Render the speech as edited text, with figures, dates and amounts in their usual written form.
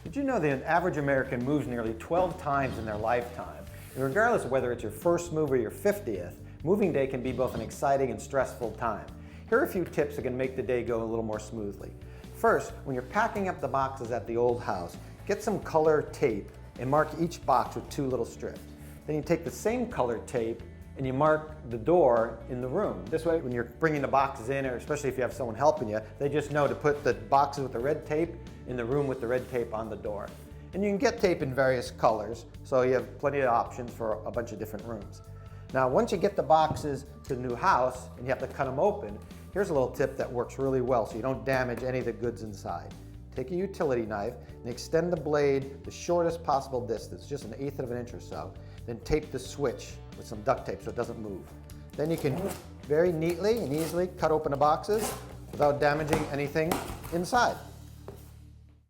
Did you know that an average American moves nearly 12 times in their lifetime? And regardless of whether it's your first move or your 50th, moving day can be both an exciting and stressful time. Here are a few tips that can make the day go a little more smoothly. First, when you're packing up the boxes at the old house, get some color tape and mark each box with 2 little strips. Then you take the same colored tape and you mark the door in the room. This way, when you're bringing the boxes in, or especially if you have someone helping you, they just know to put the boxes with the red tape in the room with the red tape on the door. And you can get tape in various colors, so you have plenty of options for a bunch of different rooms. Now, once you get the boxes to the new house and you have to cut them open, here's a little tip that works really well so you don't damage any of the goods inside. Take a utility knife and extend the blade the shortest possible distance, just 1/8 of an inch or so. Then tape the switch with some duct tape so it doesn't move. Then you can very neatly and easily cut open the boxes without damaging anything inside.